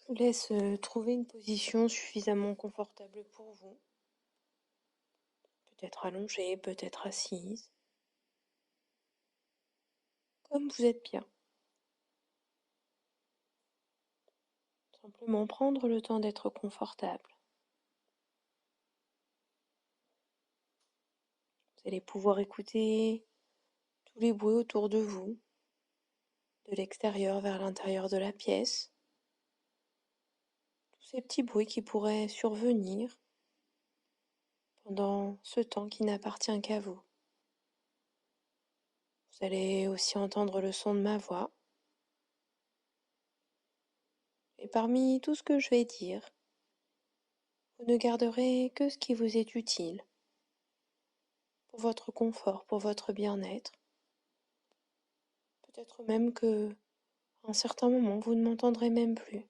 vous laisse trouver une position suffisamment confortable pour vous. Peut-être allongée, peut-être assise, comme vous êtes bien. Simplement prendre le temps d'être confortable. Vous allez pouvoir écouter tous les bruits autour de vous, de l'extérieur vers l'intérieur de la pièce. Tous ces petits bruits qui pourraient survenir pendant ce temps qui n'appartient qu'à vous. Vous allez aussi entendre le son de ma voix. Et parmi tout ce que je vais dire, vous ne garderez que ce qui vous est utile pour votre confort, pour votre bien-être. Peut-être même que, à un certain moment, vous ne m'entendrez même plus.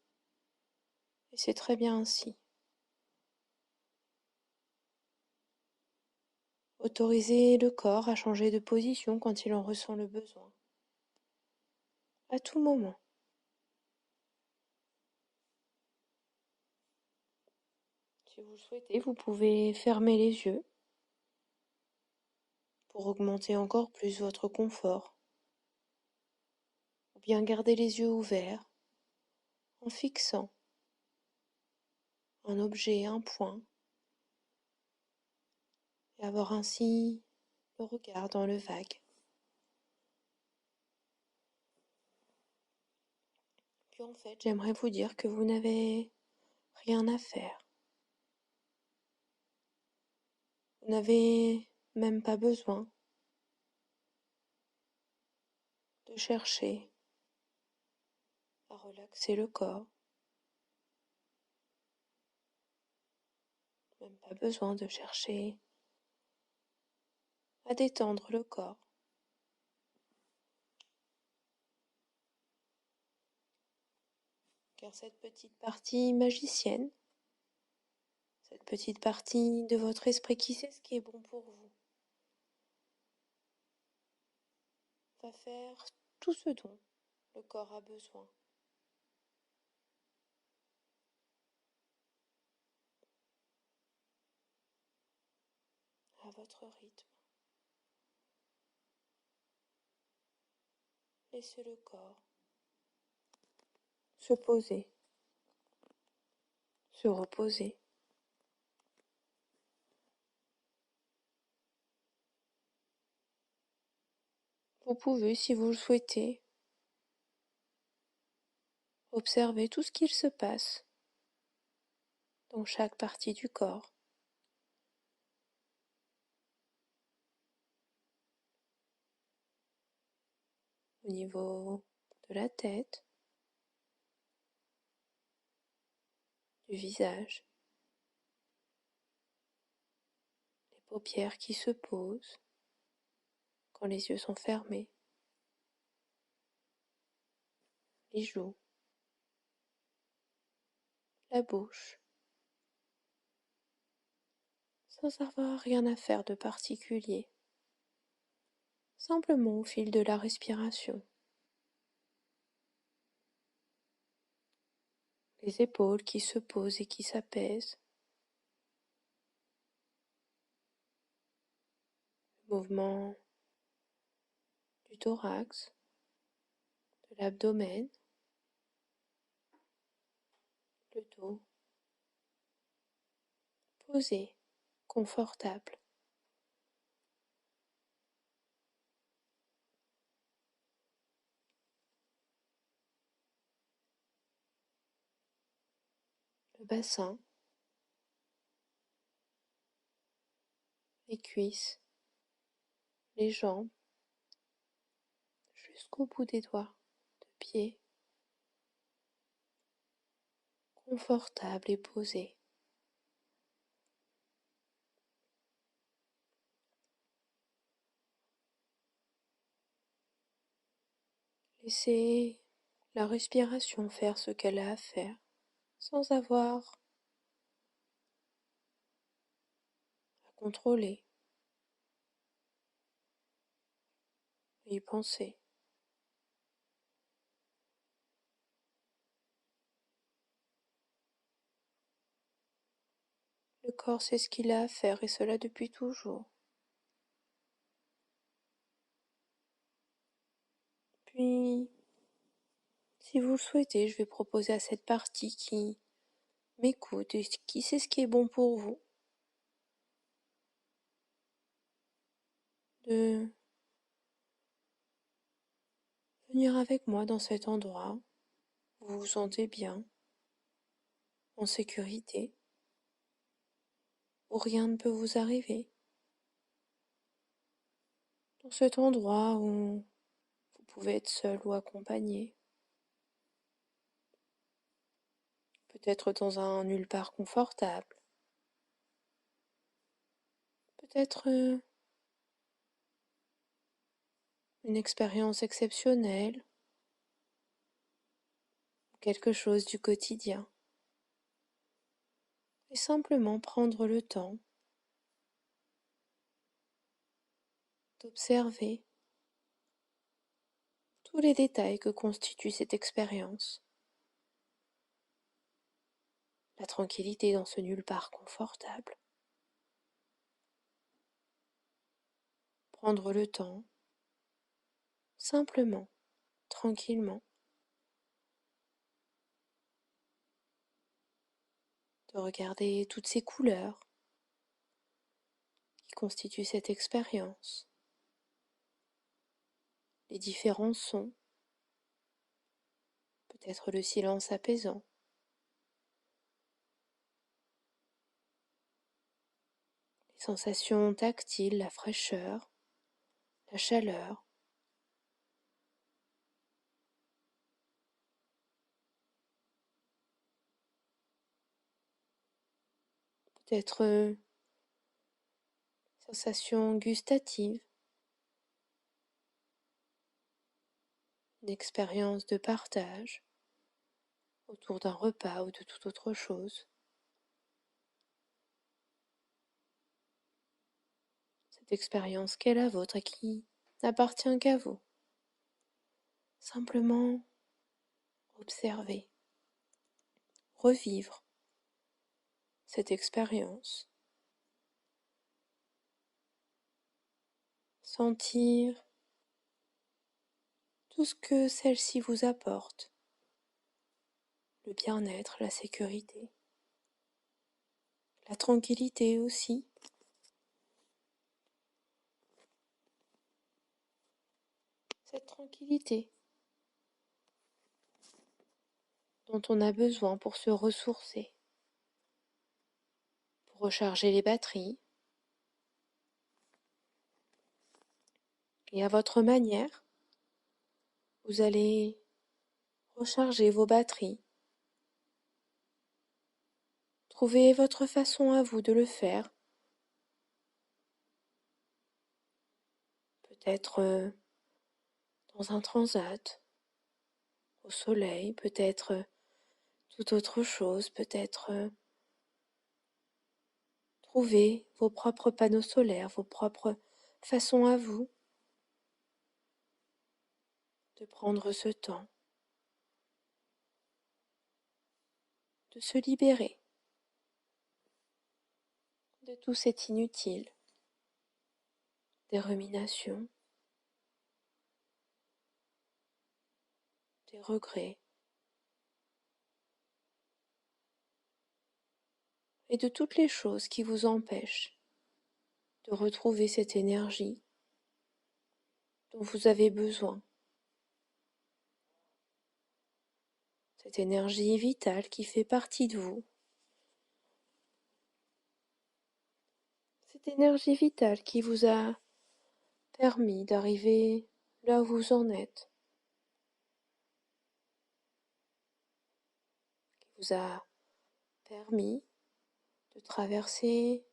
Et c'est très bien ainsi. Autorisez le corps à changer de position quand il en ressent le besoin. À tout moment. Si vous le souhaitez, vous pouvez fermer les yeux pour augmenter encore plus votre confort. Ou bien garder les yeux ouverts en fixant un objet, un point, et avoir ainsi le regard dans le vague. Puis en fait, j'aimerais vous dire que vous n'avez rien à faire. Vous n'avez même pas besoin de chercher à relaxer le corps, même pas besoin de chercher à détendre le corps. Car cette petite partie magicienne, cette petite partie de votre esprit qui sait ce qui est bon pour vous, va faire tout ce dont le corps a besoin. À votre rythme. Laissez le corps se poser, se reposer. Vous pouvez, si vous le souhaitez, observer tout ce qu'il se passe dans chaque partie du corps. Au niveau de la tête, du visage, les paupières qui se posent quand les yeux sont fermés, les joues, la bouche, sans avoir rien à faire de particulier, simplement au fil de la respiration. Les épaules qui se posent et qui s'apaisent, le mouvement du thorax, de l'abdomen, le dos, posé, confortable. Le bassin, les cuisses, les jambes, jusqu'au bout des doigts de pied, confortable et posé. Laissez la respiration faire ce qu'elle a à faire, sans avoir à contrôler, à y penser. Le corps sait ce qu'il a à faire et cela depuis toujours. Puis, si vous le souhaitez, je vais proposer à cette partie qui m'écoute et qui sait ce qui est bon pour vous de venir avec moi dans cet endroit où vous vous sentez bien, en sécurité, où rien ne peut vous arriver. Dans cet endroit où vous pouvez être seul ou accompagné. Peut-être dans un nulle part confortable. Peut-être une expérience exceptionnelle, quelque chose du quotidien. Et simplement prendre le temps d'observer tous les détails que constitue cette expérience. La tranquillité dans ce nulle part confortable. Prendre le temps, simplement, tranquillement, de regarder toutes ces couleurs qui constituent cette expérience, les différents sons, peut-être le silence apaisant, les sensations tactiles, la fraîcheur, la chaleur, peut-être sensations gustatives, une expérience de partage autour d'un repas ou de toute autre chose. Cette expérience qu'est la vôtre et qui n'appartient qu'à vous. Simplement observer, revivre cette expérience, sentir tout ce que celle-ci vous apporte, le bien-être, la sécurité, la tranquillité aussi, cette tranquillité dont on a besoin pour se ressourcer, pour recharger les batteries, et à votre manière, vous allez recharger vos batteries. Trouvez votre façon à vous de le faire. Peut-être dans un transat, au soleil, peut-être toute autre chose, peut-être trouver vos propres panneaux solaires, vos propres façons à vous de prendre ce temps, de se libérer de tout cet inutile, des ruminations, des regrets, et de toutes les choses qui vous empêchent de retrouver cette énergie dont vous avez besoin, cette énergie vitale qui fait partie de vous, cette énergie vitale qui vous a permis d'arriver là où vous en êtes, qui vous a permis de traverser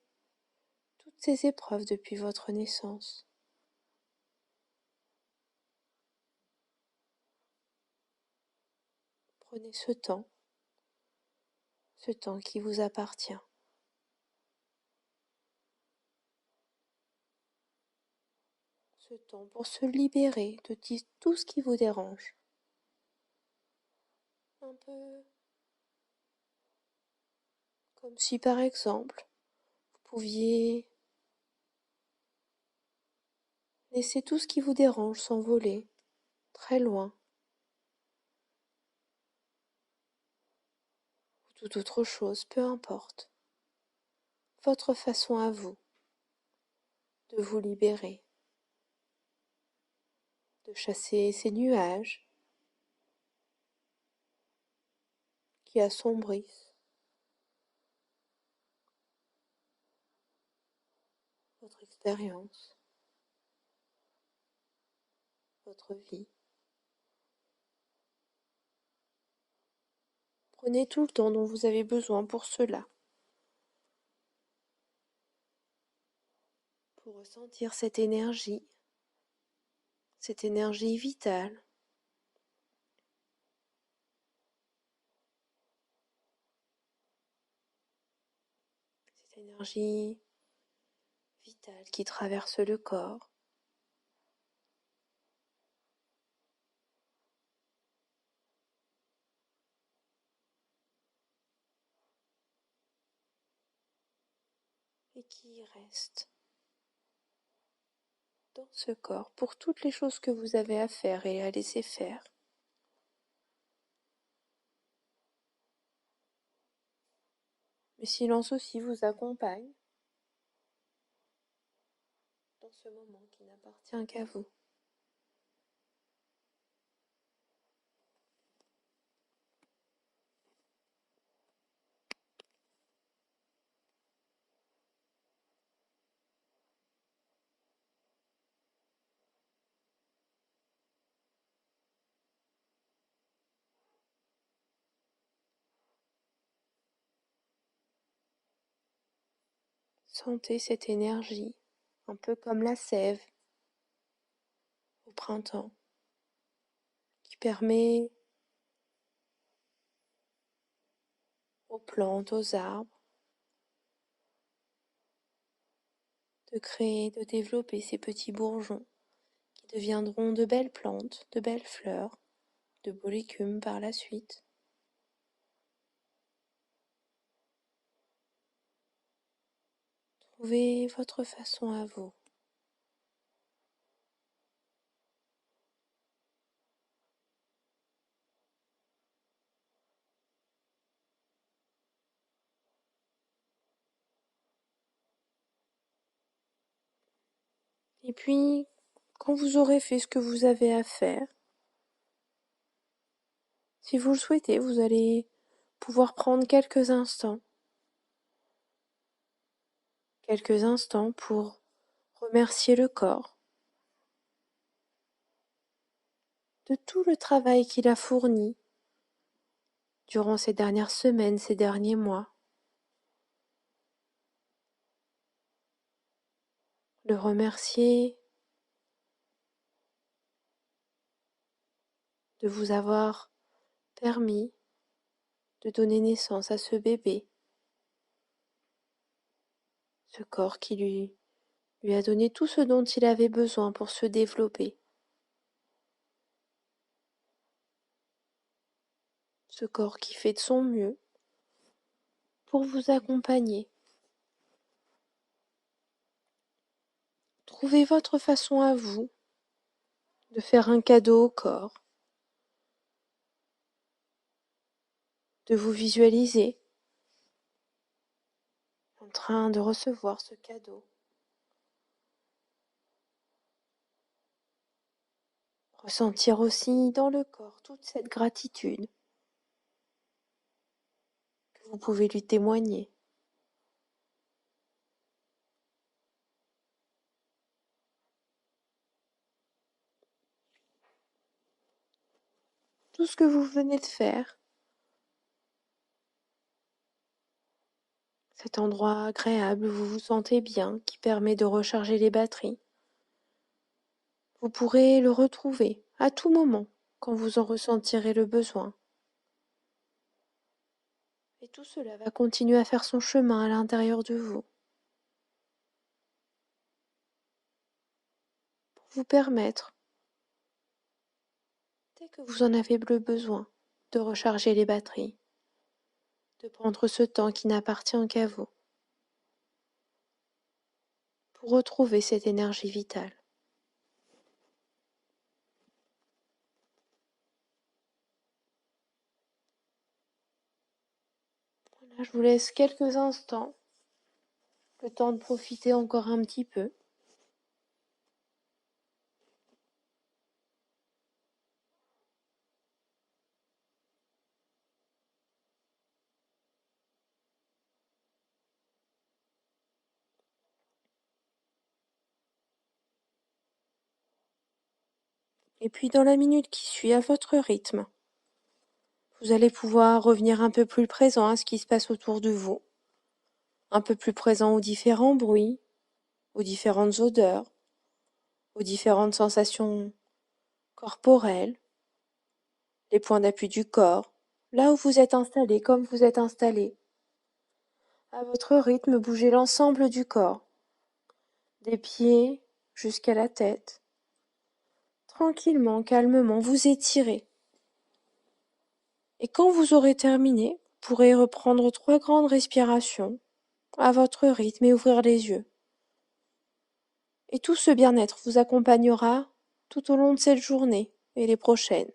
toutes ces épreuves depuis votre naissance. Prenez ce temps qui vous appartient. Ce temps pour se libérer de tout ce qui vous dérange. Un peu comme si par exemple, pouviez laisser tout ce qui vous dérange s'envoler très loin, ou toute autre chose, peu importe, votre façon à vous de vous libérer, de chasser ces nuages qui assombrissent votre expérience, votre vie. Prenez tout le temps dont vous avez besoin pour cela, pour ressentir cette énergie vitale, cette énergie vitale qui traverse le corps. Et qui y reste dans ce corps pour toutes les choses que vous avez à faire et à laisser faire. Le silence aussi vous accompagne dans ce moment qui n'appartient qu'à vous. Sentez cette énergie, un peu comme la sève au printemps, qui permet aux plantes, aux arbres, de créer, de développer ces petits bourgeons qui deviendront de belles plantes, de belles fleurs, de beaux légumes par la suite. Trouvez votre façon à vous. Et puis, quand vous aurez fait ce que vous avez à faire, si vous le souhaitez, vous allez pouvoir prendre quelques instants pour remercier le corps de tout le travail qu'il a fourni durant ces dernières semaines, ces derniers mois. Le remercier de vous avoir permis de donner naissance à ce bébé, ce corps qui lui a donné tout ce dont il avait besoin pour se développer, ce corps qui fait de son mieux pour vous accompagner. Trouvez votre façon à vous de faire un cadeau au corps, de vous visualiser en train de recevoir ce cadeau. Ressentir aussi dans le corps toute cette gratitude que vous pouvez lui témoigner. Tout ce que vous venez de faire, cet endroit agréable où vous vous sentez bien, qui permet de recharger les batteries, vous pourrez le retrouver à tout moment quand vous en ressentirez le besoin. Et tout cela va continuer à faire son chemin à l'intérieur de vous, pour vous permettre, dès que vous en avez le besoin, de recharger les batteries, de prendre ce temps qui n'appartient qu'à vous. pour retrouver cette énergie vitale. Voilà, je vous laisse quelques instants, le temps de profiter encore un petit peu. Et puis dans la minute qui suit, à votre rythme, vous allez pouvoir revenir un peu plus présent à ce qui se passe autour de vous, un peu plus présent aux différents bruits, aux différentes odeurs, aux différentes sensations corporelles, les points d'appui du corps, là où vous êtes installé, comme vous êtes installé. À votre rythme, bougez l'ensemble du corps, des pieds jusqu'à la tête. Tranquillement, calmement, vous étirez. Et quand vous aurez terminé, vous pourrez reprendre 3 grandes respirations à votre rythme et ouvrir les yeux. Et tout ce bien-être vous accompagnera tout au long de cette journée et les prochaines.